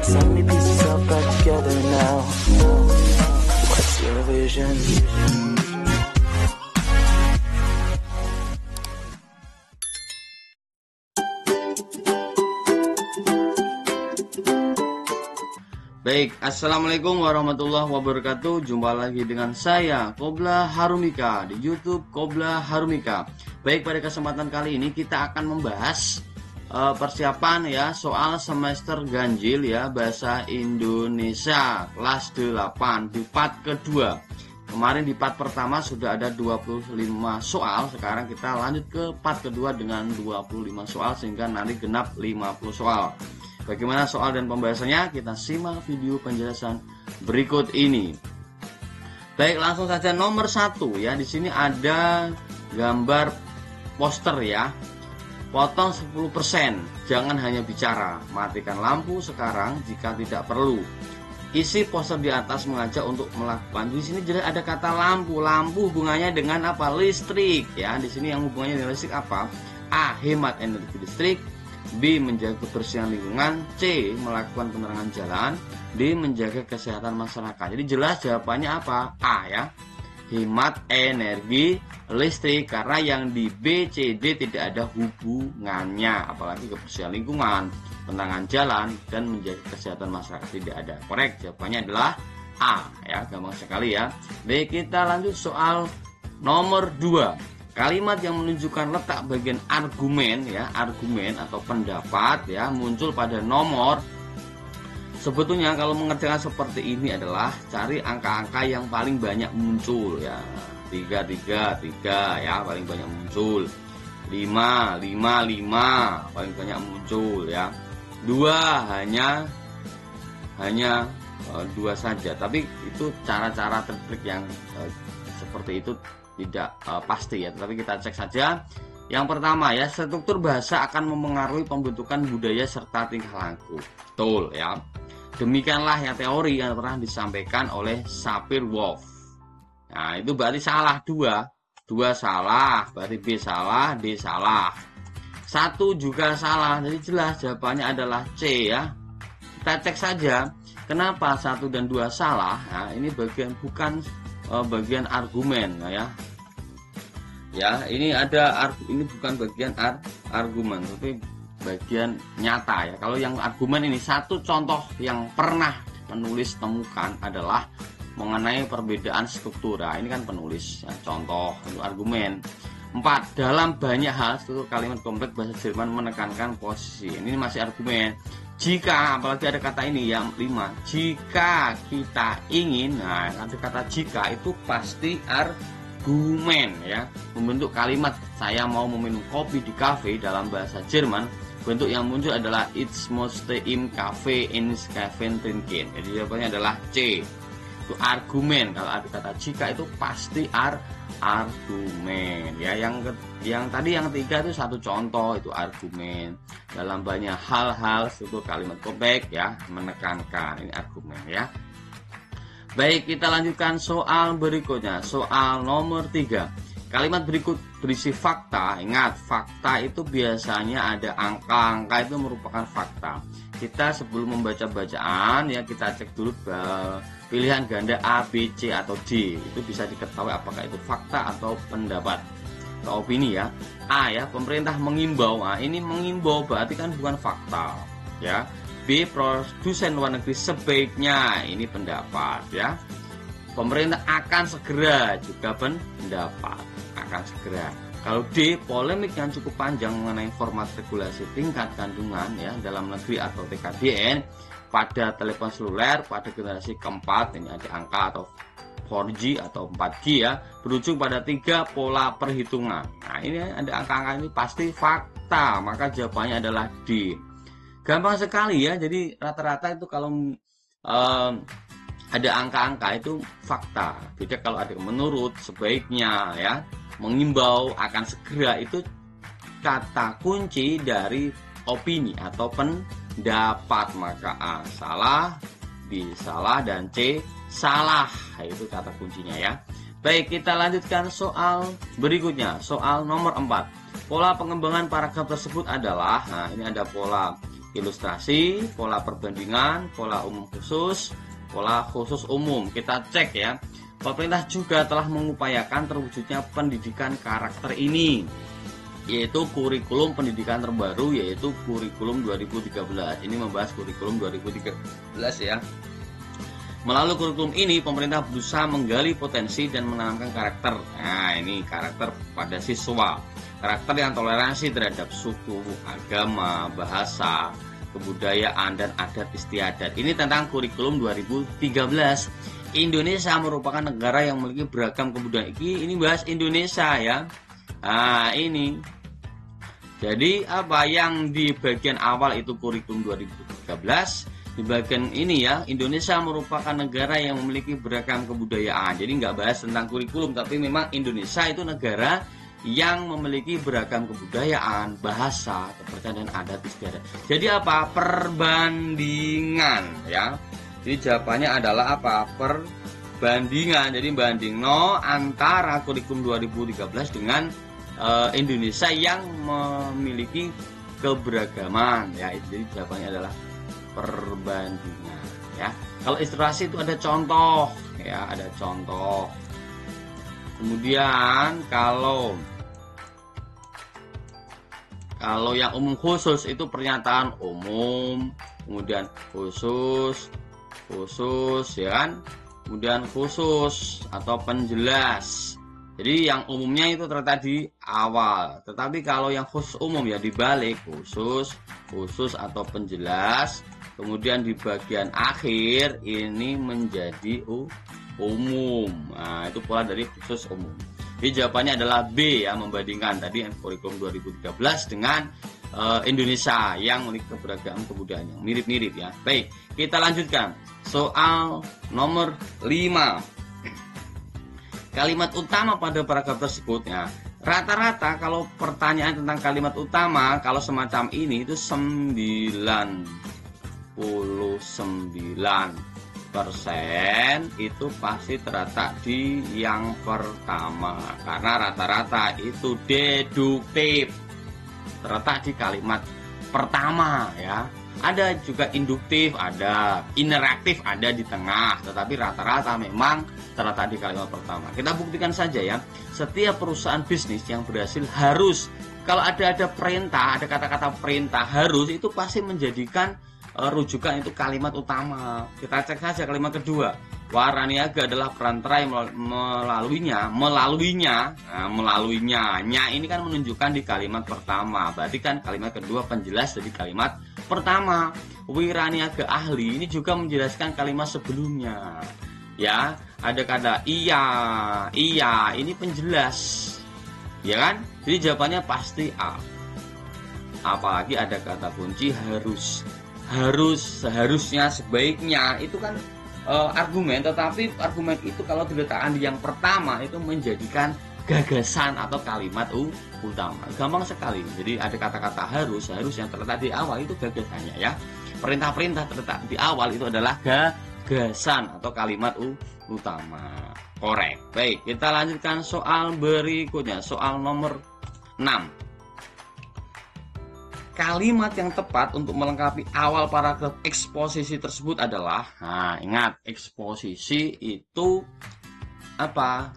So many pieces all back together now. What's your vision? Baik, assalamualaikum warahmatullahi wabarakatuh. Jumpa lagi dengan saya Qobla Harumika di YouTube Qobla Harumika. Baik, pada kesempatan kali ini kita akan membahas persiapan ya soal semester ganjil ya bahasa Indonesia kelas 8 di part kedua. Kemarin di part pertama sudah ada 25 soal, sekarang kita lanjut ke part kedua dengan 25 soal sehingga nanti genap 50 soal. Bagaimana soal dan pembahasannya? Kita simak video penjelasan berikut ini. Baik, langsung saja nomor 1 ya. Di sini ada gambar poster ya. Potong 10%. Jangan hanya bicara. Matikan lampu sekarang jika tidak perlu. Isi poster di atas mengajak untuk melakukan. Di sini jelas ada kata lampu. Lampu hubungannya dengan apa? Listrik ya. Di sini yang hubungannya dengan listrik apa? A. Hemat energi listrik. B. Menjaga kebersihan lingkungan. C. Melakukan penerangan jalan. D. Menjaga kesehatan masyarakat. Jadi jelas jawabannya apa? A ya. Hemat energi listrik, karena yang di B, C, D tidak ada hubungannya, apalagi kebersihan lingkungan, penerangan jalan, dan menjaga kesehatan masyarakat tidak ada. Korek, jawabannya adalah A ya, gampang sekali ya. Baik, kita lanjut soal nomor 2. Kalimat yang menunjukkan letak bagian argumen ya, argumen atau pendapat ya, muncul pada nomor. Sebetulnya kalau mengerjakan seperti ini adalah cari angka-angka yang paling banyak muncul ya. 3 ya, paling banyak muncul. 5 paling banyak muncul ya. 2 hanya 2 saja. Tapi itu cara-cara trik yang seperti itu tidak pasti ya, tapi kita cek saja. Yang pertama ya, struktur bahasa akan mempengaruhi pembentukan budaya serta tingkah laku. Betul ya. Demikianlah yang teori yang pernah disampaikan oleh Sapir-Whorf. Nah, itu berarti salah 2 salah, berarti B salah, D salah. 1 juga salah, jadi jelas jawabannya adalah C ya. Kita cek saja kenapa 1 dan 2 salah. Nah, ini bukan bagian argumen ya. Ya, ini bukan bagian argumen, tapi bagian nyata ya. Kalau yang argumen ini, satu contoh yang pernah penulis temukan adalah mengenai perbedaan struktur. Nah, ini kan penulis ya, contoh itu argumen. 4. Dalam banyak hal struktur kalimat kompleks bahasa Jerman menekankan posisi. Ini masih argumen. Jika, apalagi ada kata ini yang 5. Jika kita ingin, nah ada kata jika itu pasti argumen ya. Membentuk kalimat saya mau meminum kopi di kafe dalam bahasa Jerman, bentuk yang muncul adalah Ich möchte im Kaffee ins Kaffee trinken. Jadi jawabannya adalah C. Itu argumen. Kalau ada kata jika itu pasti argumen ya. Yang tadi yang 3 itu satu contoh, itu argumen. Dalam banyak hal struktur kalimat kompleks ya, menekankan, ini argumen ya. Baik, kita lanjutkan soal berikutnya. Soal nomor 3. Kalimat berikut berisi fakta. Ingat, fakta itu biasanya ada angka-angka, itu merupakan fakta. Kita sebelum membaca bacaan ya, kita cek dulu pilihan ganda A, B, C atau D. Itu bisa diketahui apakah itu fakta atau pendapat atau opini ya. A ya, pemerintah mengimbau. Nah, ini mengimbau berarti kan bukan fakta ya. B, produsen luar negeri sebaiknya, ini pendapat ya. Pemerintah akan segera, juga pendapat, akan segera. Kalau D, polemik yang cukup panjang mengenai format regulasi tingkat kandungan ya dalam negeri atau TKDN pada telepon seluler pada generasi keempat. Ini ada angka atau 4G atau 4G ya, berujung pada 3 pola perhitungan. Nah, ini ada angka-angka, ini pasti fakta, maka jawabannya adalah D. Gampang sekali ya, jadi rata-rata itu kalau ada angka-angka itu fakta. Beda kalau ada menurut, sebaiknya ya, mengimbau, akan segera, itu kata kunci dari opini atau pendapat. Maka A salah, B salah, dan C salah. Itu kata kuncinya ya. Baik, kita lanjutkan soal berikutnya. Soal nomor 4. Pola pengembangan paragraf tersebut adalah, nah ini ada pola ilustrasi, pola perbandingan, pola umum khusus, pola khusus umum. Kita cek ya. Pemerintah juga telah mengupayakan terwujudnya pendidikan karakter ini, yaitu kurikulum pendidikan terbaru, yaitu kurikulum 2013. Ini membahas kurikulum 2013 ya. Melalui kurikulum ini, pemerintah berusaha menggali potensi dan menanamkan karakter. Nah, ini karakter pada siswa. Karakter yang toleransi terhadap suku, agama, bahasa, kebudayaan, dan adat istiadat. Ini tentang kurikulum 2013. Indonesia merupakan negara yang memiliki beragam kebudayaan. Ini bahas Indonesia ya. Nah, ini. Jadi apa yang di bagian awal itu kurikulum 2013. Di bagian ini ya, Indonesia merupakan negara yang memiliki beragam kebudayaan. Jadi nggak bahas tentang kurikulum, tapi memang Indonesia itu negara yang memiliki beragam kebudayaan, bahasa, kepercayaan, dan adat istiadat. Jadi apa? Perbandingan ya. Jadi jawabannya adalah apa? Perbandingan. Jadi bandingno antara kurikulum 2013 dengan Indonesia yang memiliki keberagaman ya. Jadi jawabannya adalah perbandingan ya. Kalau ilustrasi itu ada contoh ya, ada contoh. Kemudian kalau yang umum khusus itu pernyataan umum, kemudian khusus ya kan, kemudian khusus atau penjelas. Jadi yang umumnya itu terletak di awal, tetapi kalau yang khusus umum ya dibalik, khusus atau penjelas, kemudian di bagian akhir ini menjadi umum. Nah, itu pola dari khusus umum. Jadi jawabannya adalah B ya, membandingkan tadi yang kurikulum 2013 dengan Indonesia yang memiliki keberagaman kebudayaan yang mirip-mirip ya. Baik, kita lanjutkan. Soal nomor 5. Kalimat utama pada paragraf tersebut ya. Rata-rata kalau pertanyaan tentang kalimat utama kalau semacam ini itu 99% itu pasti terletak di yang pertama, karena rata-rata itu deduktif, terletak di kalimat pertama ya. Ada juga induktif, ada interaktif, ada di tengah, tetapi rata-rata memang terletak di kalimat pertama. Kita buktikan saja ya. Setiap perusahaan bisnis yang berhasil harus, kalau ada perintah, ada kata-kata perintah harus, itu pasti menjadikan rujukan itu kalimat utama. Kita cek saja kalimat kedua. Waraniaga adalah perantara yang melaluinya. Nya ini kan menunjukkan di kalimat pertama. Berarti kan kalimat kedua penjelas dari kalimat pertama. Wiraniaga ahli ini juga menjelaskan kalimat sebelumnya. Ya, ada kata iya, ini penjelas. Ya kan? Jadi jawabannya pasti A. Apalagi ada kata kunci harus, seharusnya, sebaiknya, itu kan argumen, tetapi argumen itu kalau diletakkan di yang pertama itu menjadikan gagasan atau kalimat utama. Gampang sekali. Jadi ada kata-kata harus yang terletak di awal itu gagasannya ya. Perintah-perintah terletak di awal itu adalah gagasan atau kalimat utama. Korek. Baik, kita lanjutkan soal berikutnya, soal nomor 6. Kalimat yang tepat untuk melengkapi awal paragraf eksposisi tersebut adalah, nah ingat, eksposisi itu apa?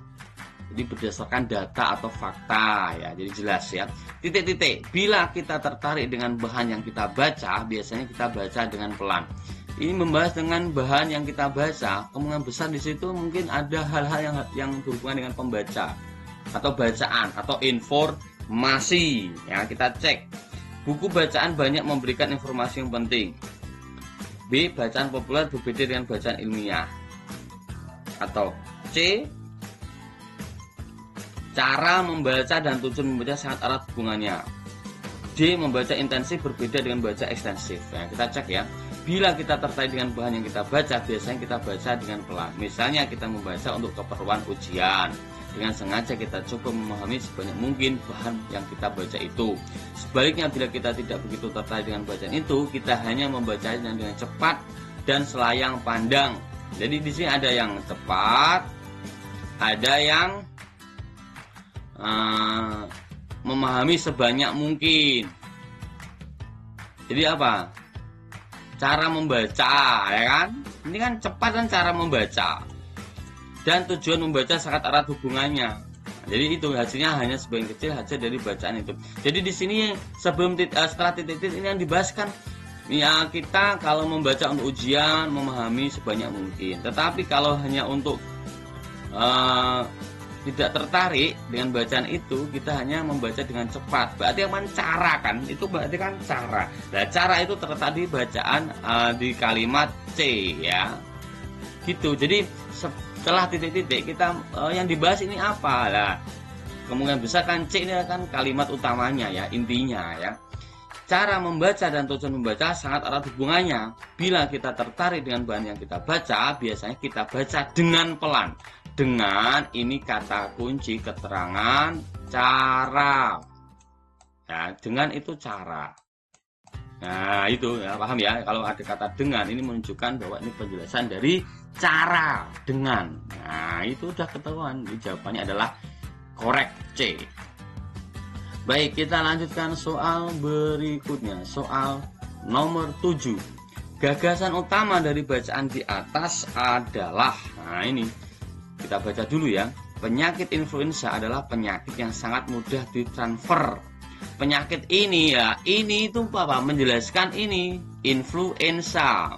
Jadi berdasarkan data atau fakta ya, jadi jelas ya. Titik-titik. Bila kita tertarik dengan bahan yang kita baca, biasanya kita baca dengan pelan. Ini membahas dengan bahan yang kita baca, kemungkinan besar di situ mungkin ada hal-hal yang berhubungan dengan pembaca atau bacaan atau informasi. Ya, kita cek. Buku bacaan banyak memberikan informasi yang penting. B. Bacaan populer berbeda dengan bacaan ilmiah. Atau C. Cara membaca dan tujuan membaca sangat erat hubungannya. D. Membaca intensif berbeda dengan baca ekstensif. Nah, kita cek ya. Bila kita tertarik dengan bahan yang kita baca, biasanya kita baca dengan pelan. Misalnya kita membaca untuk keperluan ujian. Dengan sengaja kita coba memahami sebanyak mungkin bahan yang kita baca itu. Sebaliknya, bila kita tidak begitu tertarik dengan bacaan itu, kita hanya membacanya dengan cepat dan selayang pandang. Jadi di sini ada yang cepat, ada yang memahami sebanyak mungkin. Jadi apa? cara membaca, ya kan? Ini kan cepat kan cara membaca. Dan tujuan membaca sangat erat hubungannya. Jadi itu hasilnya hanya sebagian kecil hasil dari bacaan itu. Jadi di sini setelah titik-titik ini yang dibahas kan, ya kita kalau membaca untuk ujian memahami sebanyak mungkin. Tetapi kalau hanya untuk tidak tertarik dengan bacaan itu, kita hanya membaca dengan cepat. Berarti apa? Cara kan? Itu berarti kan cara. Nah, cara itu terletak di bacaan di kalimat C, ya. Gitu. Jadi setelah titik-titik kita yang dibahas ini apa? Lah, kemungkinan besar kan C ini kan kalimat utamanya, ya, intinya, ya. Cara membaca dan tujuan membaca sangat erat hubungannya. Bila kita tertarik dengan bahan yang kita baca, biasanya kita baca dengan pelan. Dengan ini kata kunci keterangan cara. Ya, dengan itu cara. Nah, itu ya, paham ya? Kalau ada kata dengan, ini menunjukkan bahwa ini penjelasan dari cara dengan. Nah, itu udah ketahuan. Jawabannya adalah korek C. Baik, kita lanjutkan soal berikutnya. Soal nomor 7. Gagasan utama dari bacaan di atas adalah, nah ini kita baca dulu ya. Penyakit influenza adalah penyakit yang sangat mudah ditransfer. Penyakit ini ya, ini itu apa? Menjelaskan ini influenza.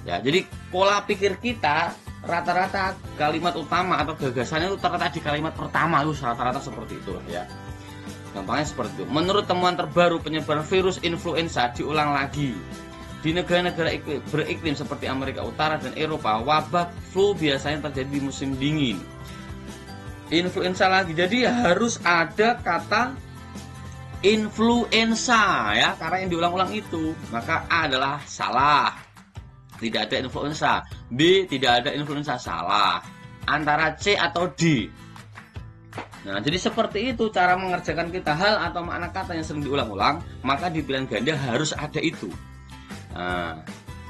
Ya, jadi pola pikir kita rata-rata kalimat utama atau gagasannya itu terletak di kalimat pertama, itu rata-rata seperti itu ya. Gampangnya seperti itu. Menurut temuan terbaru penyebaran virus influenza diulang lagi. Di negara-negara beriklim seperti Amerika Utara dan Eropa, wabah flu biasanya terjadi di musim dingin. Influenza lagi, jadi harus ada kata influenza ya, karena yang diulang-ulang itu. Maka A adalah salah, tidak ada influenza. B, tidak ada influenza, salah. Antara C atau D. Nah, jadi seperti itu cara mengerjakan kita. Hal atau makna kata yang sering diulang-ulang, maka di pilihan ganda harus ada itu. Nah,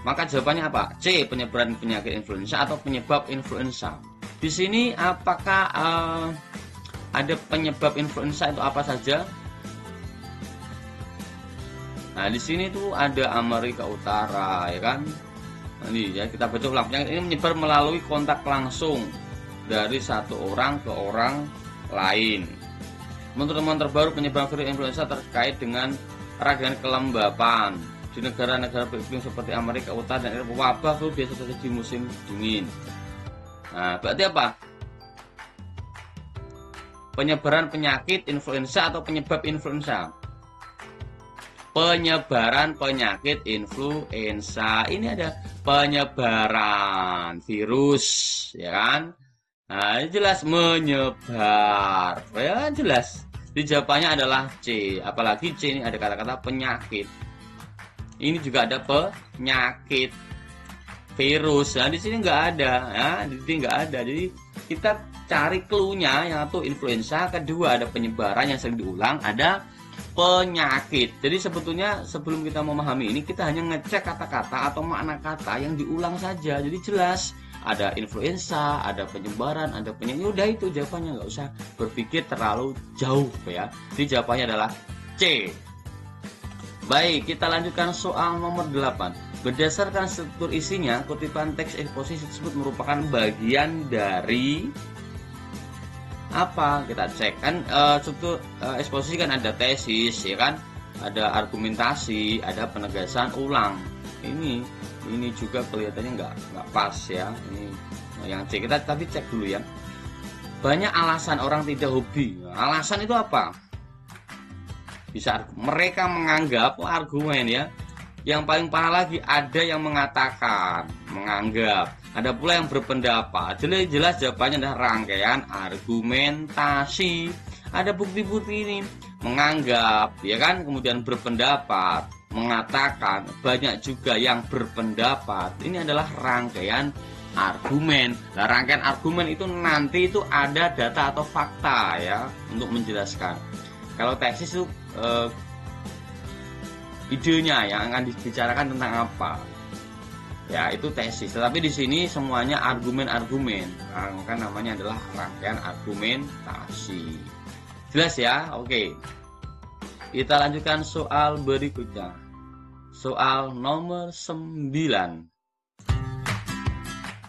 maka jawabannya apa? C, penyebaran penyakit influenza atau penyebab influenza. Di sini apakah ada penyebab influenza itu apa saja? Nah, di sini tuh ada Amerika Utara, ya kan? Ini ya, kita baca ulang. Penyakit ini menyebar melalui kontak langsung dari satu orang ke orang lain. Menurut temuan terbaru penyebaran virus influenza terkait dengan ragam kelembapan. Di negara-negara beriklim seperti Amerika Utara dan Eropa, wabah flu biasa terjadi di musim dingin. Nah, berarti apa? Penyebaran penyakit influenza atau penyebab influenza? Penyebaran penyakit influenza. Ini ada penyebaran virus, ya kan? Nah, jelas menyebar. Ya, jelas. Jawabannya adalah C. Apalagi C ini ada kata-kata penyakit. Ini juga ada penyakit virus. Nah, di sini nggak ada, ya. Di sini nggak ada. Jadi kita cari clue-nya, yang satu influenza, kedua ada penyebaran yang sering diulang, ada penyakit. Jadi sebetulnya sebelum kita memahami ini, kita hanya ngecek kata-kata atau makna kata yang diulang saja. Jadi jelas ada influenza, ada penyebaran, ada penyakit. Udah itu jawabannya, nggak usah berpikir terlalu jauh ya. Jadi jawabannya adalah C. Baik, kita lanjutkan soal nomor 8. Berdasarkan struktur isinya, kutipan teks eksposisi tersebut merupakan bagian dari apa? Kita cek kan struktur eksposisi kan ada tesis, ya kan? Ada argumentasi, ada penegasan ulang. Ini juga kelihatannya nggak pas ya. Ini yang C, kita tapi cek dulu ya. Banyak alasan orang tidak hobi. Alasan itu apa? Bisa mereka menganggap argumen ya. Yang paling parah lagi ada yang mengatakan, menganggap, ada pula yang berpendapat. Jelas jawabannya adalah rangkaian argumentasi. Ada bukti-bukti ini, menganggap, ya kan, kemudian berpendapat, mengatakan, banyak juga yang berpendapat. Ini adalah rangkaian argumen. Nah, rangkaian argumen itu nanti itu ada data atau fakta ya untuk menjelaskan. Kalau tesis itu idenya yang akan dibicarakan tentang apa, ya itu tesis. Tetapi di sini semuanya argumen-argumen, maka namanya adalah rangkaian argumentasi. Jelas ya? Oke. Kita lanjutkan soal berikutnya. soal nomor 9.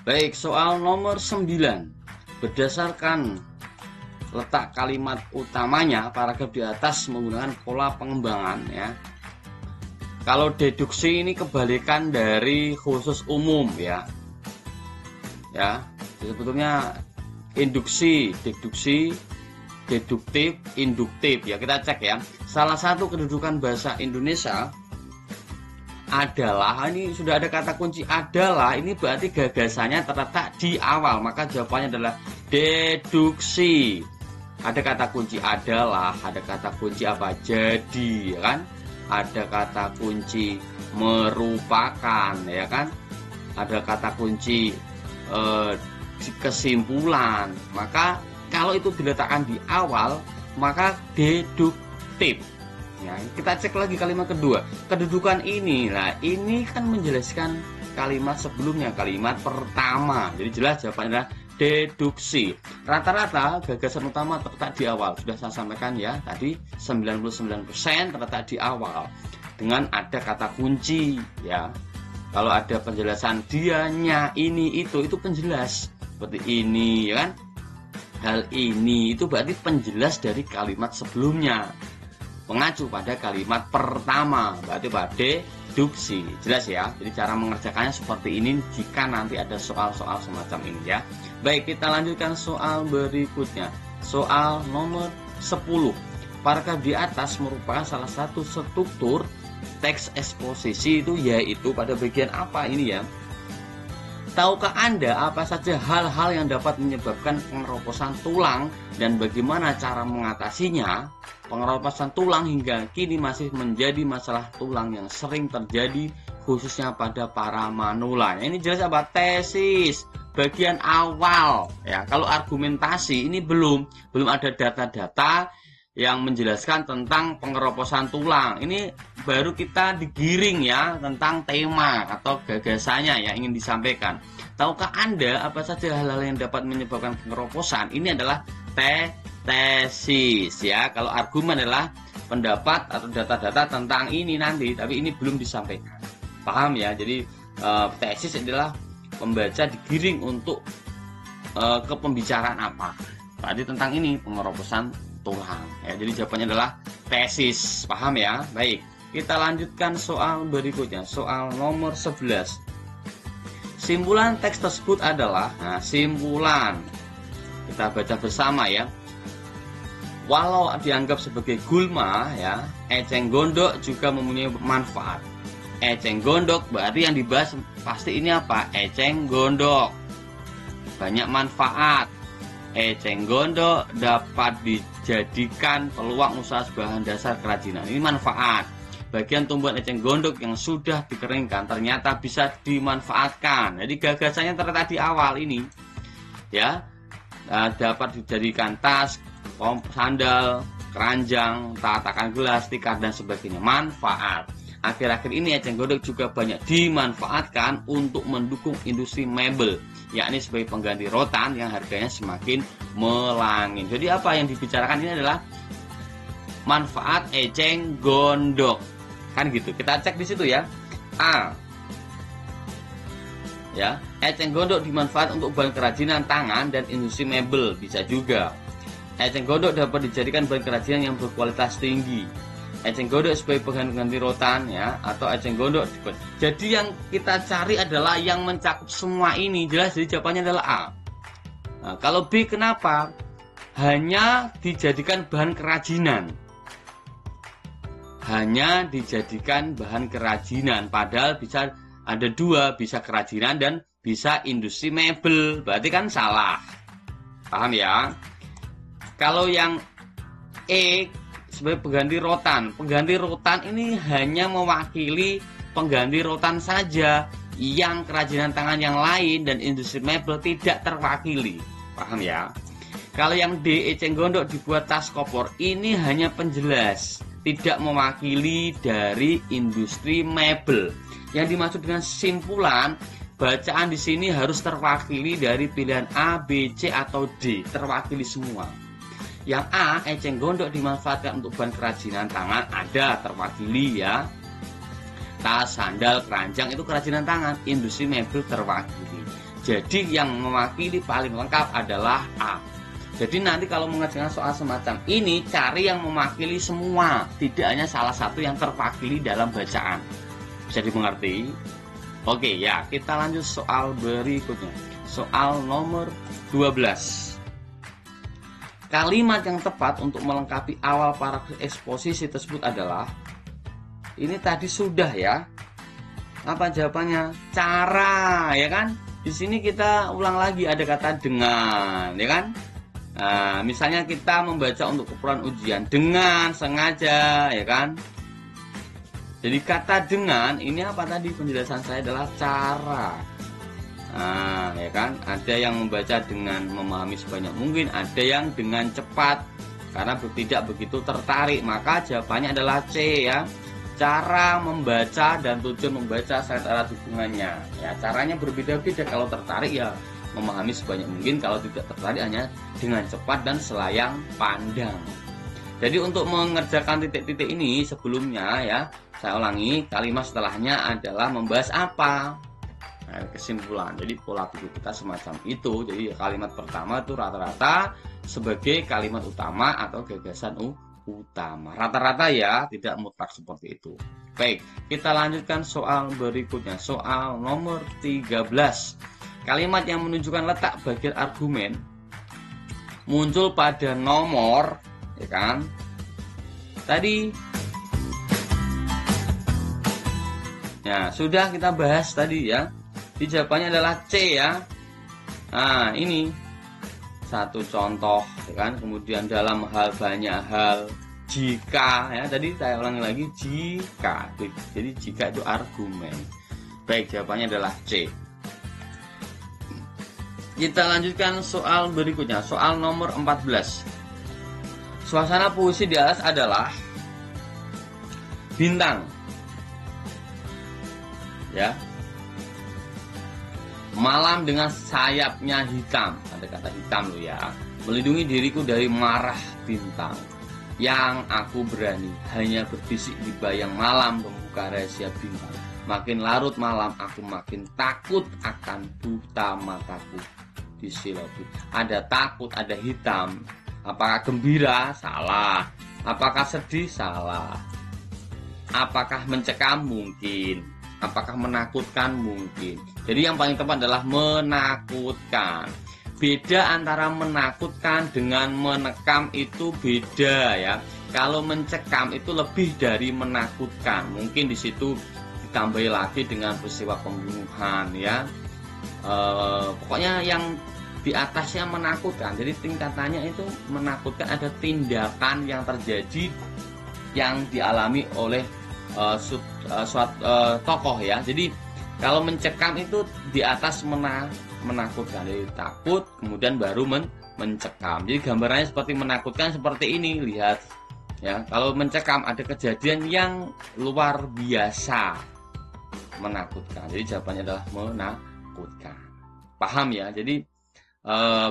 Baik, soal nomor 9. Berdasarkan letak kalimat utamanya, paragraf di atas menggunakan pola pengembangan ya. Kalau deduksi ini kebalikan dari khusus umum ya. Ya, sebetulnya induksi, deduksi, deduktif, induktif ya. Kita cek ya. Salah satu kedudukan bahasa Indonesia adalah, ini sudah ada kata kunci adalah, ini berarti gagasannya terletak di awal, maka jawabannya adalah deduksi. Ada kata kunci adalah, ada kata kunci apa? Jadi, ya kan? Ada kata kunci merupakan, ya kan? Ada kata kunci kesimpulan. Maka kalau itu diletakkan di awal, maka deduktif. Ya, kita cek lagi kalimat kedua. Kedudukan ini, nah ini kan menjelaskan kalimat sebelumnya, kalimat pertama. Jadi jelas jawabannya adalah deduksi. Rata-rata gagasan utama terletak di awal. Sudah saya sampaikan ya, tadi 99% terletak di awal. Dengan ada kata kunci ya. Kalau ada penjelasan dianya, ini, itu penjelas. Seperti ini ya kan. Hal ini itu berarti penjelas dari kalimat sebelumnya. Mengacu pada kalimat pertama, berarti pada deduksi. Jelas ya. Jadi cara mengerjakannya seperti ini jika nanti ada soal-soal semacam ini ya. Baik, kita lanjutkan soal berikutnya. Soal nomor 10. Paragraf di atas merupakan salah satu struktur teks eksposisi, itu yaitu pada bagian apa ini ya? Tahukah Anda apa saja hal-hal yang dapat menyebabkan pengeroposan tulang dan bagaimana cara mengatasinya? Pengeroposan tulang hingga kini masih menjadi masalah tulang yang sering terjadi khususnya pada para manula. Ini jelas apa? Tesis bagian awal ya. Kalau argumentasi ini belum ada data-data yang menjelaskan tentang pengeroposan tulang. Ini baru kita digiring ya tentang tema atau gagasannya yang ingin disampaikan. Tahukah Anda apa saja hal-hal yang dapat menyebabkan pengeroposan? Ini adalah tesis ya. Kalau argumen adalah pendapat atau data-data tentang ini nanti, tapi ini belum disampaikan. Paham ya? Jadi tesis adalah pembaca digiring untuk ke pembicaraan apa. Tadi tentang ini pengeroposan tulang ya. Jadi jawabannya adalah tesis. Paham ya? Baik, kita lanjutkan soal berikutnya. Soal nomor 11. Simpulan teks tersebut adalah, nah simpulan kita baca bersama ya. Walau dianggap sebagai gulma ya, eceng gondok juga mempunyai manfaat. Eceng gondok berarti yang dibahas pasti ini apa? Eceng gondok banyak manfaat. Eceng gondok dapat dijadikan peluang usaha sebagai dasar kerajinan. Ini manfaat. Bagian tumbuhan eceng gondok yang sudah dikeringkan ternyata bisa dimanfaatkan. Jadi gagasannya terletak di awal ini. Ya, dapat dijadikan tas, sandal, keranjang, tatakan gelas, tikar dan sebagainya. Manfaat. Akhir-akhir ini eceng gondok juga banyak dimanfaatkan untuk mendukung industri mebel, yakni sebagai pengganti rotan yang harganya semakin melangit. Jadi apa yang dibicarakan ini adalah manfaat eceng gondok. Kan gitu. Kita cek di situ ya. A. Ya, eceng gondok dimanfaatkan untuk bahan kerajinan tangan dan industri mebel, bisa juga. Eceng gondok dapat dijadikan bahan kerajinan yang berkualitas tinggi. Eceng gondok sebagai pengganti rotan ya, atau eceng gondok. Jadi yang kita cari adalah yang mencakup semua ini. Jelas, jadi jawabannya adalah A. Nah, kalau B kenapa? Hanya dijadikan bahan kerajinan. Hanya dijadikan bahan kerajinan, padahal bisa ada dua, bisa kerajinan dan bisa industri mebel. Berarti kan salah. Paham ya? Kalau yang E sebagai pengganti rotan. Pengganti rotan ini hanya mewakili pengganti rotan saja. Yang kerajinan tangan yang lain dan industri mebel tidak terwakili. Paham ya? Kalau yang D, eceng gondok dibuat tas kopor, ini hanya penjelas, tidak mewakili dari industri mebel. Yang dimaksud dengan simpulan, bacaan di sini harus terwakili dari pilihan A, B, C atau D, terwakili semua. Yang A, eceng gondok dimanfaatkan untuk bahan kerajinan tangan, ada terwakili ya. tas, sandal, keranjang itu kerajinan tangan. Industri mebel terwakili. Jadi yang mewakili paling lengkap adalah A. Jadi nanti kalau mengerjakan soal semacam ini, cari yang mewakili semua, tidak hanya salah satu yang terwakili dalam bacaan. Bisa dimengerti? Oke ya, kita lanjut soal berikutnya. Soal nomor 12. Kalimat yang tepat untuk melengkapi awal paragraf eksposisi tersebut adalah, ini tadi sudah ya. Apa jawabannya? Cara, ya kan? Di sini kita ulang lagi, ada kata dengan, ya kan? Nah, misalnya kita membaca untuk keperluan ujian dengan sengaja, ya kan? Jadi kata dengan ini apa tadi penjelasan saya adalah cara. Nah, ya kan? Ada yang membaca dengan memahami sebanyak mungkin, ada yang dengan cepat karena tidak begitu tertarik. Maka jawabannya adalah C ya. Cara membaca dan tujuan membaca serta erat hubungannya. Ya, caranya berbeda-beda. Kalau tertarik ya memahami sebanyak mungkin, kalau tidak tertarik hanya dengan cepat dan selayang pandang. Jadi untuk mengerjakan titik-titik ini sebelumnya ya, saya ulangi, kalimat setelahnya adalah membahas apa? Nah, kesimpulan. Jadi pola pikir kita semacam itu. Jadi kalimat pertama itu rata-rata sebagai kalimat utama atau gagasan utama. Rata-rata ya, tidak mutlak seperti itu. Baik, kita lanjutkan soal berikutnya. Soal nomor 13. Kalimat yang menunjukkan letak bagian argumen muncul pada nomor, ya kan? Tadi ya, sudah kita bahas tadi ya. Di jawabannya adalah C ya. Nah, ini satu contoh, ya kan? Kemudian dalam hal banyak hal, jika ya, tadi saya ulangi lagi, jika. Jadi jika itu argumen. Baik, jawabannya adalah C. Kita lanjutkan soal berikutnya, soal nomor 14. Suasana puisi di atas adalah bintang. Ya. Malam dengan sayapnya hitam, ada kata hitam loh ya, melindungi diriku dari marah bintang. Yang aku berani hanya berbisik di bayang malam membuka rahasia bintang. Makin larut malam aku makin takut akan buta mataku di silotu. Ada takut, ada hitam. Apakah gembira? Salah. Apakah sedih? Salah. Apakah mencekam? Mungkin. Apakah menakutkan? Mungkin. Jadi yang paling tepat adalah menakutkan. Beda antara menakutkan dengan menekam itu beda ya. Kalau mencekam itu lebih dari menakutkan. Mungkin di situ ditambahi lagi dengan peristiwa pembunuhan ya. Pokoknya yang di atasnya menakutkan. Jadi tingkatannya itu menakutkan, ada tindakan yang terjadi yang dialami oleh tokoh ya. Jadi kalau mencekam itu di atas menakutkan, jadi takut kemudian baru mencekam. Jadi gambarannya seperti menakutkan seperti ini, lihat ya. Kalau mencekam ada kejadian yang luar biasa menakutkan. Jadi jawabannya adalah menakutkan. Paham ya? Jadi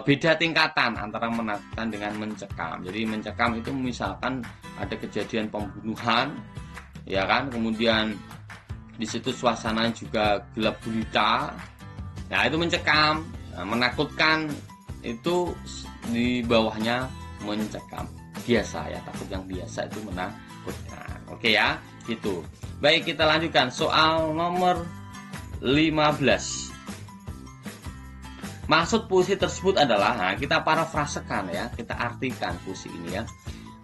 beda tingkatan antara menakutkan dengan mencekam. Jadi mencekam itu misalkan ada kejadian pembunuhan, ya kan, kemudian di situ suasana juga gelap gulita, nah itu mencekam. Nah, menakutkan itu di bawahnya mencekam, biasa ya, takut yang biasa itu menakutkan. Oke ya, gitu. Baik, kita lanjutkan soal nomor 15. Maksud puisi tersebut adalah, nah, kita parafrasekan ya, kita artikan puisi ini ya.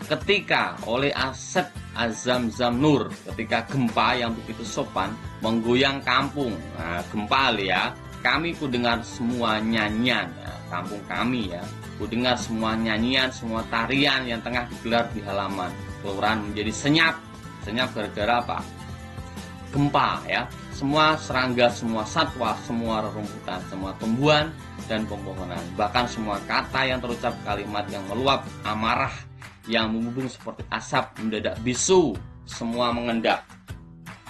Ketika oleh Asep Azam Zamnur, ketika gempa yang begitu sopan menggoyang kampung. Nah, gempa ya, kami ku dengar semua nyanyian, ya, kampung kami ya, ku dengar semua nyanyian, semua tarian yang tengah digelar di halaman kelurahan menjadi senyap. Senyap gara-gara apa? Gempa ya. Semua serangga, semua satwa, semua rerumputan, semua tumbuhan dan pepohonan, bahkan semua kata yang terucap, kalimat yang meluap amarah, yang membumbung seperti asap mendadak bisu, semua mengendap.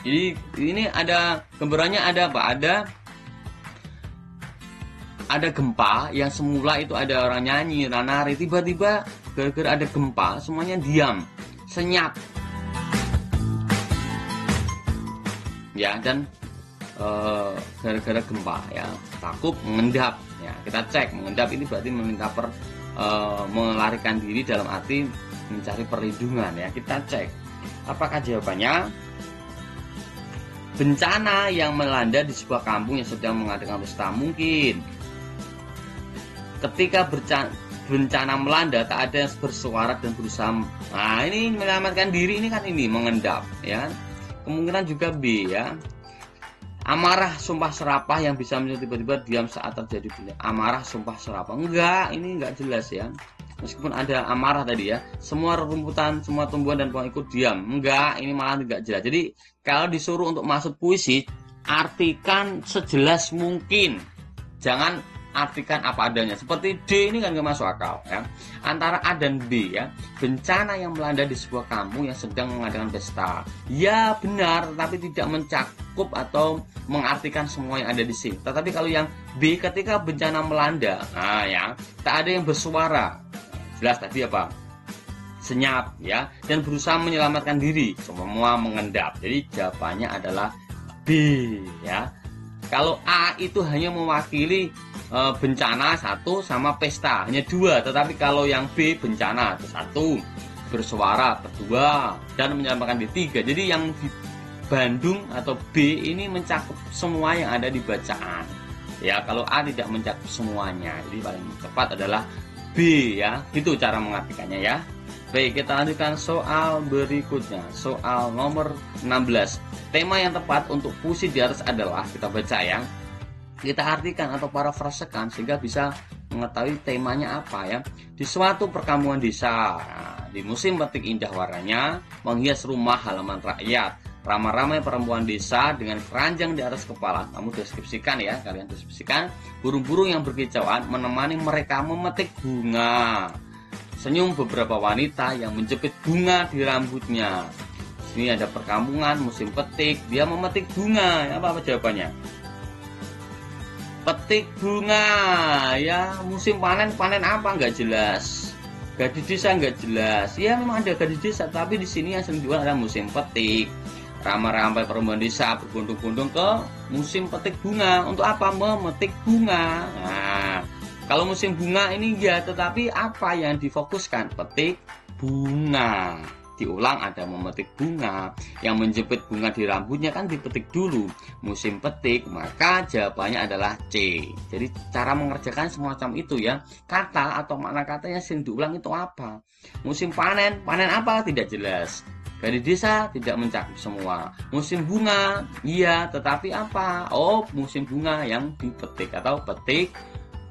Jadi ini ada gambarannya, ada apa? Ada gempa yang semula itu ada orang nyanyi, nari, tiba-tiba gara-gara ada gempa semuanya diam, senyap. ya, dan gara-gara gempa ya, takut mengendap ya. Kita cek mengendap ini berarti meminta melarikan diri dalam arti mencari perlindungan ya. Kita cek apakah jawabannya bencana yang melanda di sebuah kampung yang sedang mengadakan pesta. Mungkin ketika bencana melanda tak ada yang bersuara dan berusaha, nah ini menyelamatkan diri, ini kan ini mengendap ya. Kemungkinan juga B ya, amarah sumpah serapah yang bisa menjadi tiba-tiba diam saat terjadi bencana. Amarah sumpah serapah, enggak, ini enggak jelas ya. Meskipun ada amarah tadi ya, semua rumputan, semua tumbuhan dan pohon ikut diam, enggak, ini malah enggak jelas. Jadi kalau disuruh untuk masuk puisi, artikan sejelas mungkin, jangan artikan apa adanya. Seperti D ini kan nggak masuk akal ya. Antara A dan B ya, bencana yang melanda di sebuah kampung yang sedang mengadakan pesta. Ya benar, tapi tidak mencakup atau mengartikan semua yang ada di sini. Tetapi kalau yang B, ketika bencana melanda, nah ya, tak ada yang bersuara. Jelas tadi apa? Senyap ya, dan berusaha menyelamatkan diri, semua mengendap. Jadi jawabannya adalah B ya. Kalau A itu hanya mewakili bencana satu sama pesta, hanya dua. Tetapi kalau yang B, bencana itu satu, bersuara kedua, dan menyelamatkan diri tiga. Jadi yang di Bandung atau B ini mencakup semua yang ada di bacaan ya. Kalau A tidak mencakup semuanya, jadi paling tepat adalah B ya. Itu cara mengartikannya ya. Baik, kita lanjutkan soal berikutnya, soal nomor 16. Tema yang tepat untuk puisi di atas adalah, kita baca ya, kita artikan atau parafrasekan sehingga bisa mengetahui temanya apa ya. Di suatu perkampungan desa, di musim petik indah warnanya menghias rumah halaman rakyat, ramai-ramai perempuan desa dengan keranjang di atas kepala. Kamu deskripsikan ya, kalian deskripsikan. Burung-burung yang berkicauan menemani mereka memetik bunga. Senyum beberapa wanita yang menjepit bunga di rambutnya. Sini ada perkampungan musim petik, dia memetik bunga. Apa jawabannya? Petik bunga ya. Musim panen apa nggak jelas. Gadis desa nggak jelas. Ya memang ada gadis desa, tapi di sini yang sering jual adalah musim petik. Ramai-ramai perempuan desa berbondong-bondong ke musim petik bunga. Untuk apa? Memetik bunga. Nah, kalau musim bunga ini ya, tetapi apa yang difokuskan? Petik bunga. Diulang, ada memetik bunga. Yang menjepit bunga di rambutnya kan dipetik dulu. Musim petik, maka jawabannya adalah C. Jadi cara mengerjakan semacam itu ya. Kata atau makna kata yang sering diulang itu apa? Musim panen apa? Tidak jelas. Gadis desa tidak mencakup semua. Musim bunga, iya, tetapi apa? Oh, musim bunga yang dipetik atau petik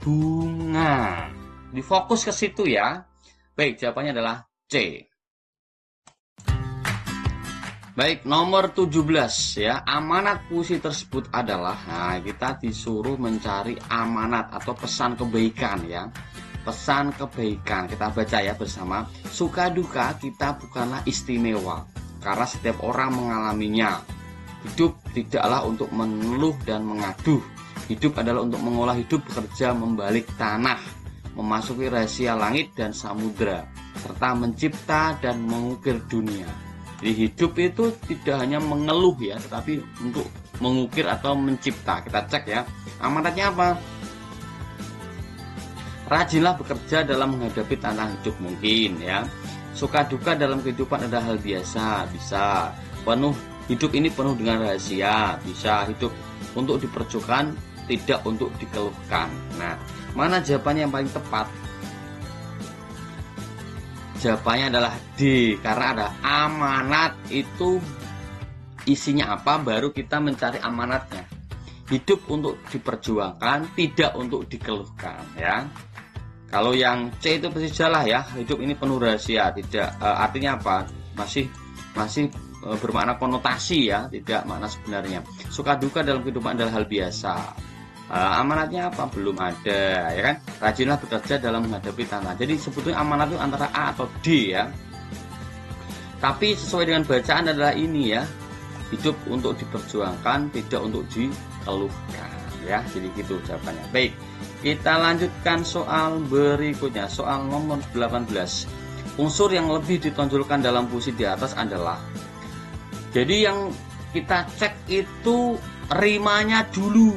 bunga. Difokus ke situ ya. Baik, jawabannya adalah C. Baik, nomor 17 ya. Amanat puisi tersebut adalah, nah kita disuruh mencari amanat atau pesan kebaikan ya. Pesan kebaikan, kita baca ya bersama. Suka duka kita bukanlah istimewa, karena setiap orang mengalaminya. Hidup tidaklah untuk mengeluh dan mengaduh. Hidup adalah untuk mengolah hidup, bekerja, membalik tanah, memasuki rahasia langit dan samudera, serta mencipta dan mengukir dunia. Jadi hidup itu tidak hanya mengeluh ya, tetapi untuk mengukir atau mencipta. Kita cek ya, amanatnya apa? Rajinlah bekerja dalam menghadapi tantangan hidup mungkin ya. Suka duka dalam kehidupan adalah hal biasa, bisa. Hidup ini penuh dengan rahasia, bisa. Hidup untuk diperjuangkan, tidak untuk dikeluhkan. Nah, mana jawabannya yang paling tepat? Jawabannya adalah D, karena ada amanat. Itu isinya apa, baru kita mencari amanatnya. Hidup untuk diperjuangkan, tidak untuk dikeluhkan ya. Kalau yang C itu pasti salah ya. Hidup ini penuh rahasia, tidak artinya apa? Masih bermakna konotasi ya, tidak makna sebenarnya. Suka duka dalam kehidupan adalah hal biasa. Amanatnya apa? Belum ada ya kan. Rajinlah bekerja dalam menghadapi tantangan. Jadi sebetulnya amanat itu antara A atau D ya. Tapi sesuai dengan bacaan adalah ini ya. Hidup untuk diperjuangkan, tidak untuk dikeluhkan ya. Jadi gitu jawabannya. Baik, kita lanjutkan soal berikutnya, soal nomor 18. Unsur yang lebih ditonjolkan dalam puisi di atas adalah, jadi yang kita cek itu rimanya dulu.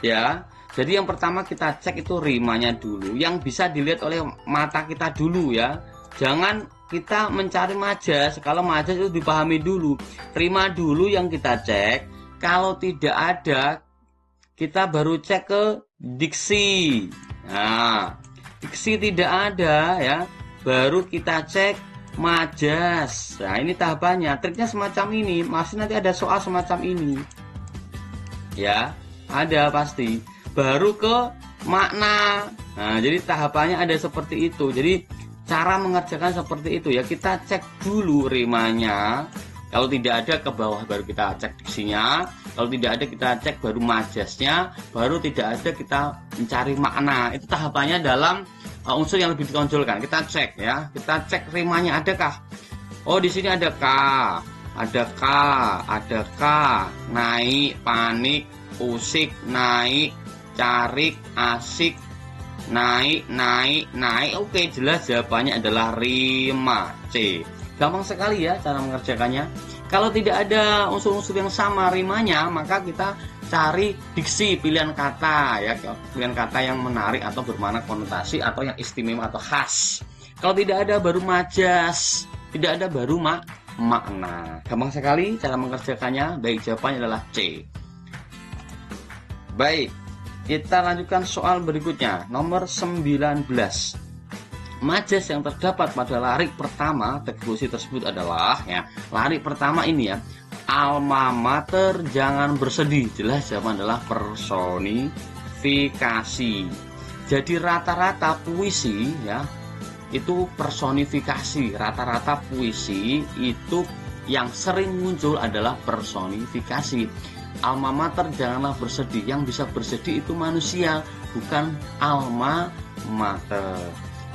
Ya. Jadi yang pertama kita cek itu rimanya dulu, yang bisa dilihat oleh mata kita dulu ya. Jangan kita mencari majas. Kalau majas itu dipahami dulu. Rima dulu yang kita cek. Kalau tidak ada, kita baru cek ke diksi. Nah, diksi tidak ada ya, baru kita cek majas. Nah, ini tahapannya. Triknya semacam ini. Masih nanti ada soal semacam ini. Ya, ada pasti. Baru ke makna. Nah, jadi tahapannya ada seperti itu. Jadi cara mengerjakan seperti itu ya. Kita cek dulu rimanya. Kalau tidak ada, ke bawah baru kita cek diksinya. Kalau tidak ada, kita cek baru majasnya. Baru tidak ada, kita mencari makna. Itu tahapannya dalam unsur yang lebih ditonjolkan. Kita cek ya. Kita cek rimanya adakah. Oh, di sini ada K, ada K, ada K. Naik, panik, usik, naik, carik, asik, naik. Oke, jelas jawabannya adalah rima C. Gampang sekali ya cara mengerjakannya. Kalau tidak ada unsur-unsur yang sama rimanya, maka kita cari diksi, pilihan kata ya, pilihan kata yang menarik atau bermakna konotasi atau yang istimewa atau khas. Kalau tidak ada, baru majas. Tidak ada, baru makna. Gampang sekali cara mengerjakannya. Baik, jawabannya adalah C. Baik, kita lanjutkan soal berikutnya, nomor 19. Majas yang terdapat pada larik pertama puisi tersebut adalah ya, larik pertama ini ya, alma mater jangan bersedih. Jelas jawaban adalah personifikasi. Jadi rata-rata puisi ya itu personifikasi. Rata-rata puisi itu yang sering muncul adalah personifikasi. Alma mater janganlah bersedih. Yang bisa bersedih itu manusia, bukan alma mater.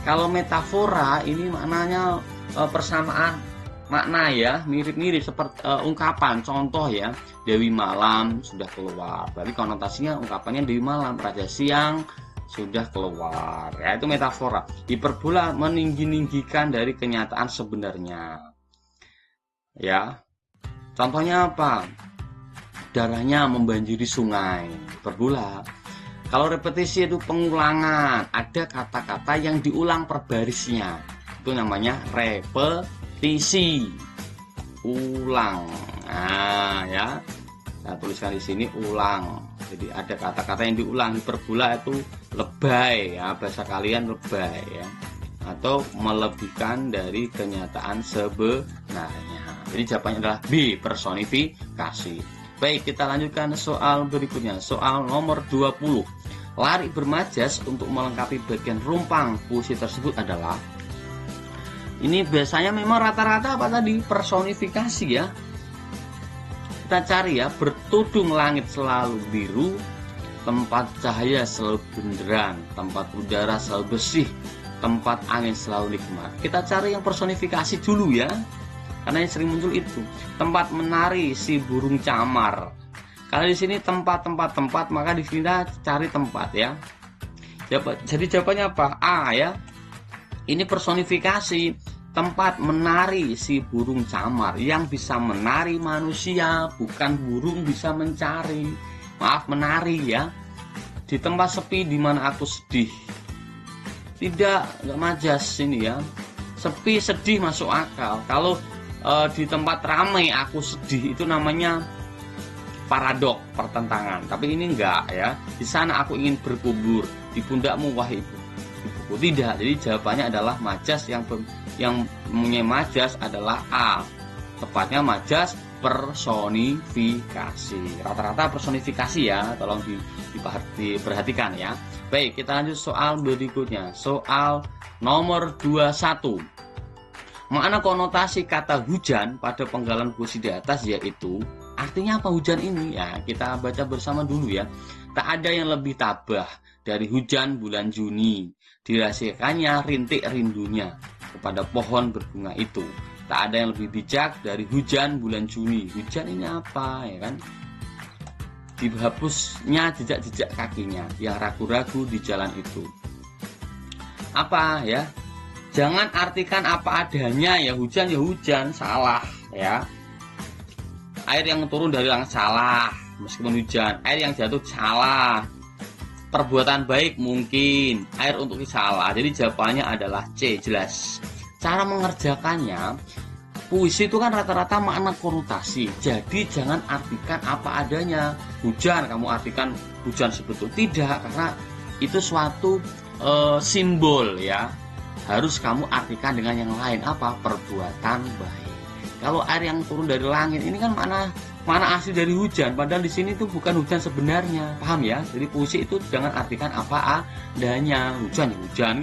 Kalau metafora ini maknanya persamaan makna ya, mirip-mirip seperti ungkapan. Contoh ya, Dewi Malam sudah keluar. Berarti konotasinya ungkapannya Dewi Malam, Raja Siang sudah keluar. Ya, itu metafora. Hiperbola meninggi-ninggikan dari kenyataan sebenarnya. Ya. Contohnya apa? Darahnya membanjiri sungai. Hiperbola. Kalau repetisi itu pengulangan, ada kata-kata yang diulang per barisnya. Itu namanya repetisi. Ulang. Nah, ya. Saya tuliskan di sini ulang. Jadi ada kata-kata yang diulang. Hiperbola itu lebay ya, bahasa kalian lebay ya. Atau melebihkan dari kenyataan sebenarnya. Jadi jawabannya adalah B, personifikasi. Baik, kita lanjutkan soal berikutnya. Soal nomor 20. Larik bermajas untuk melengkapi bagian rumpang puisi tersebut adalah, ini biasanya memang rata-rata apa tadi? Personifikasi ya. Kita cari ya, bertudung langit selalu biru, tempat cahaya selalu benderang, tempat udara selalu bersih, tempat angin selalu nikmat. Kita cari yang personifikasi dulu ya, karena yang sering muncul itu. Tempat menari si burung camar. Kalau di sini tempat, maka di sini kita cari tempat ya. Jadi jawabannya apa? A ya. Ini personifikasi. Tempat menari si burung camar. Yang bisa menari manusia, bukan burung bisa mencari. Maaf, menari ya. Di tempat sepi di mana aku sedih. Tidak, nggak majas ini ya. Sepi, sedih masuk akal. Kalau di tempat ramai aku sedih, itu namanya paradok, pertentangan. Tapi ini enggak ya. Di sana aku ingin berkubur, di pundakmu wahai ibuku. Tidak. Jadi jawabannya adalah majas, yang mempunyai majas adalah A. Tepatnya majas personifikasi. Rata-rata personifikasi ya, tolong diperhatikan ya. Baik, kita lanjut soal berikutnya. Soal nomor 21. Makna konotasi kata hujan pada penggalan puisi di atas yaitu, artinya apa hujan ini? Ya, kita baca bersama dulu ya. Tak ada yang lebih tabah dari hujan bulan Juni. Dirahasiakannya rintik rindunya kepada pohon berbunga itu. Tak ada yang lebih bijak dari hujan bulan Juni. Hujan ini apa ya kan? Dihapusnya jejak-jejak kakinya yang ragu-ragu di jalan itu. Apa ya? Jangan artikan apa adanya ya hujan, salah ya. Air yang turun dari langit salah, meskipun hujan. Air yang jatuh salah. Perbuatan baik mungkin. Air untuk salah. Jadi jawabannya adalah C, jelas. Cara mengerjakannya, puisi itu kan rata-rata makna konotasi. Jadi jangan artikan apa adanya. Hujan, kamu artikan hujan sebetulnya. Tidak, karena itu suatu simbol ya. Harus kamu artikan dengan yang lain. Apa? Perbuatan baik. Kalau air yang turun dari langit ini kan mana asli dari hujan, padahal di sini tuh bukan hujan sebenarnya, paham ya? Jadi puisi itu jangan artikan apa adanya, hujan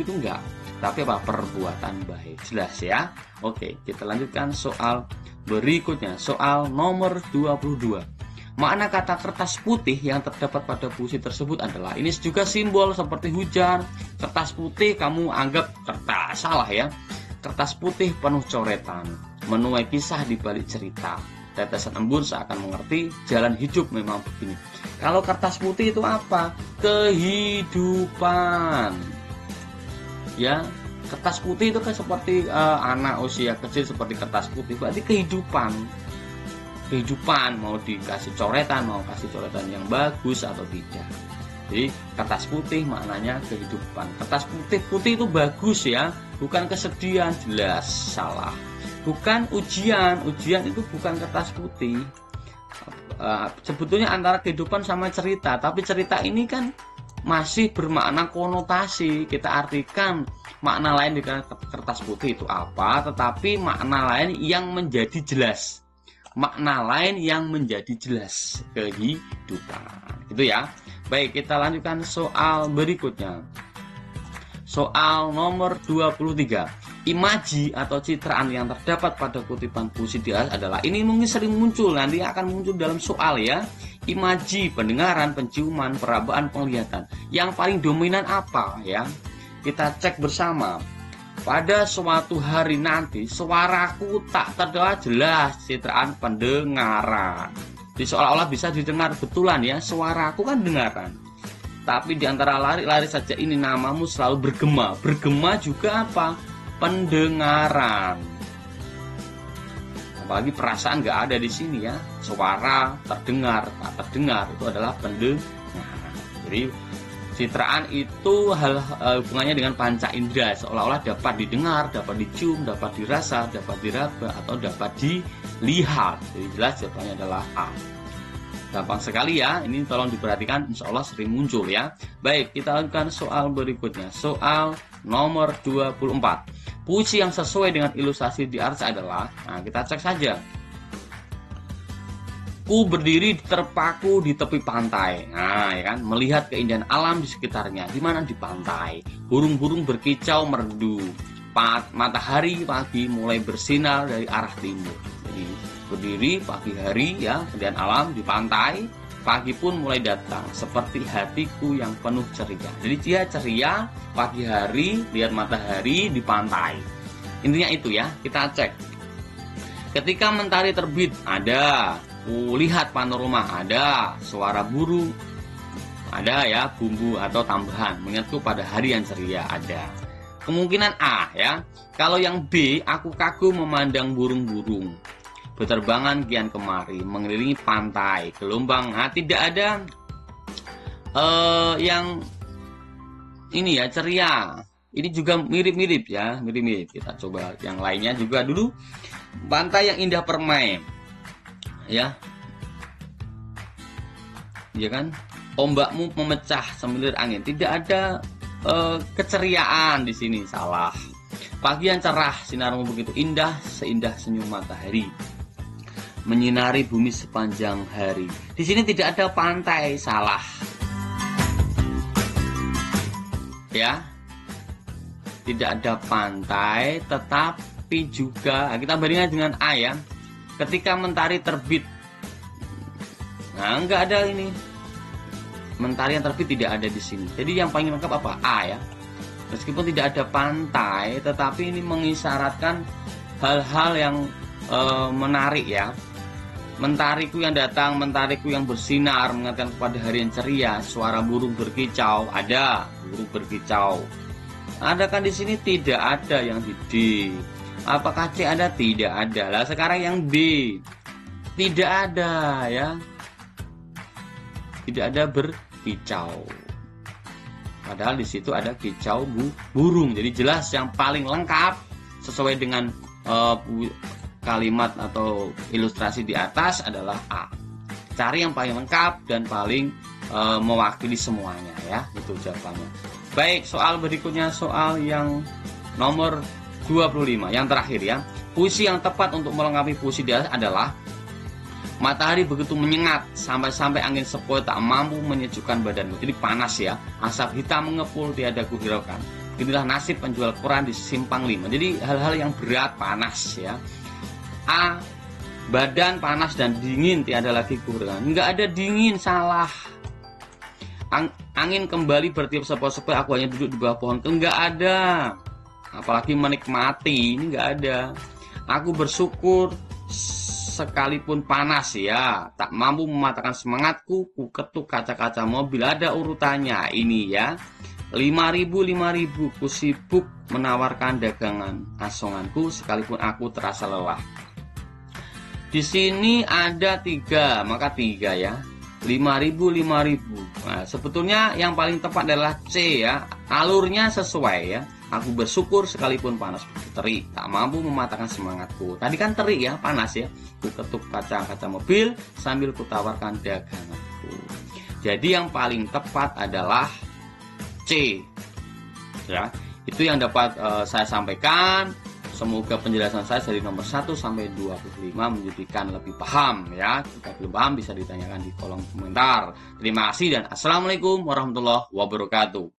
gitu enggak, tapi apa? Perbuatan baik, jelas ya. Oke, kita lanjutkan soal berikutnya, soal nomor 22. Makna kata kertas putih yang terdapat pada puisi tersebut adalah, ini juga simbol seperti hujan. Kertas putih kamu anggap kertas, salah ya. Kertas putih penuh coretan, menuai kisah di balik cerita. Tetesan embun seakan mengerti, jalan hidup memang begini. Kalau kertas putih itu apa? Kehidupan. Ya, kertas putih itu kan seperti anak usia kecil seperti kertas putih, berarti kehidupan. Kehidupan, mau dikasih coretan, mau kasih coretan yang bagus atau tidak. Jadi kertas putih maknanya kehidupan. Kertas putih itu bagus ya, bukan kesedihan, jelas salah. Bukan ujian itu bukan kertas putih. Sebetulnya antara kehidupan sama cerita, tapi cerita ini kan masih bermakna konotasi. Kita artikan makna lain di kertas putih itu apa, tetapi makna lain yang menjadi jelas. Makna lain yang menjadi jelas, kehidupan. Gitu ya. Baik, kita lanjutkan soal berikutnya. Soal nomor 23. Imaji atau citraan yang terdapat pada kutipan puisi di atas adalah, ini mungkin sering muncul, nanti akan muncul dalam soal ya. Imaji, pendengaran, penciuman, perabaan, penglihatan. Yang paling dominan apa ya? Kita cek bersama. Pada suatu hari nanti, suaraku tak terdengar jelas, citraan pendengaran. Jadi seolah-olah bisa didengar betulan ya, suaraku kan dengaran. Tapi di antara lari-lari saja ini namamu selalu bergema. Bergema juga apa? Pendengaran. Apalagi perasaan nggak ada di sini ya. Suara terdengar, tak terdengar itu adalah pendengaran. Jadi citraan itu hubungannya dengan panca indera, seolah-olah dapat didengar, dapat dicium, dapat dirasa, dapat diraba, atau dapat dilihat. Jadi jelas jawabannya adalah A. Gampang sekali ya, ini tolong diperhatikan, insya Allah sering muncul ya. Baik, kita lanjutkan soal berikutnya. Soal nomor 24. Puisi yang sesuai dengan ilustrasi di atas adalah, nah kita cek saja. Ku berdiri terpaku di tepi pantai. Nah, ya kan, melihat keindahan alam di sekitarnya. Di mana? Di pantai. Burung-burung berkicau merdu. Matahari pagi mulai bersinar dari arah timur. Jadi berdiri pagi hari ya, keindahan alam di pantai. Pagi pun mulai datang seperti hatiku yang penuh ceria. Jadi dia ceria pagi hari, lihat matahari di pantai. Intinya itu ya, kita cek. Ketika mentari terbit ada, lihat panorama ada, suara burung ada ya, bumbu atau tambahan mengingatku pada hari yang ceria ada. Kemungkinan A ya. Kalau yang B, aku kagum memandang burung-burung berterbangan kian kemari mengelilingi pantai, gelombang. Nah, tidak ada yang ini ya, ceria. Ini juga mirip-mirip ya, mirip-mirip. Kita coba yang lainnya juga dulu. Pantai yang indah permai. Ya. Ya kan? Ombakmu memecah semilir angin. Tidak ada keceriaan di sini, salah. Pagi yang cerah, sinarmu begitu indah, seindah senyum matahari. Menyinari bumi sepanjang hari. Di sini tidak ada pantai, salah. Ya. Tidak ada pantai, tetapi juga kita bandingkan dengan A ya. Ketika mentari terbit. Nah, enggak ada ini. Mentari yang terbit tidak ada di sini. Jadi yang paling lengkap apa? A ya. Meskipun tidak ada pantai, tetapi ini mengisyaratkan hal-hal yang menarik ya. Mentariku yang datang, mentariku yang bersinar, mengingatkan kepada hari yang ceria. Suara burung berkicau, ada burung berkicau. Ada kan di sini? Tidak ada yang di D. Apakah C ada? Tidak ada. Lah sekarang yang B. Tidak ada ya. Tidak ada berkicau. Padahal di situ ada kicau burung. Jadi jelas yang paling lengkap sesuai dengan kalimat atau ilustrasi di atas adalah A. Cari yang paling lengkap dan paling mewakili semuanya ya. Itu jawabannya. Baik, soal berikutnya soal yang nomor 25, yang terakhir ya. Puisi yang tepat untuk melengkapi puisi di atas adalah: matahari begitu menyengat sampai-sampai angin sepoi tak mampu menyejukkan badanmu. Jadi panas ya. Asap hitam mengepul tiada kuhiraukan. Inilah nasib penjual koran di Simpang 5. Jadi hal-hal yang berat, panas ya. A. Badan panas dan dingin tiada lagi kuhiraukan. Enggak ada dingin, salah. Angin kembali bertiup sepoi-sepoi, aku hanya duduk di bawah pohon. Enggak ada. Apalagi menikmati, ini enggak ada. Aku bersyukur sekalipun panas ya, tak mampu mematahkan semangatku, ku ketuk kaca-kaca mobil. Ada urutannya ini ya. 5.000 ku sibuk menawarkan dagangan asonganku sekalipun aku terasa lelah. Di sini ada 3, maka 3 ya. 5.000. Nah, sebetulnya yang paling tepat adalah C ya. Alurnya sesuai ya. Aku bersyukur sekalipun panas terik, tak mampu mematahkan semangatku. Tadi kan terik ya, panas ya. Ku ketuk kaca-kaca mobil sambil kutawarkan daganganku. Jadi yang paling tepat adalah C. Ya, itu yang dapat saya sampaikan. Semoga penjelasan saya dari nomor 1 sampai 25 menjadikan lebih paham ya. Jika belum paham bisa ditanyakan di kolom komentar. Terima kasih dan assalamualaikum warahmatullahi wabarakatuh.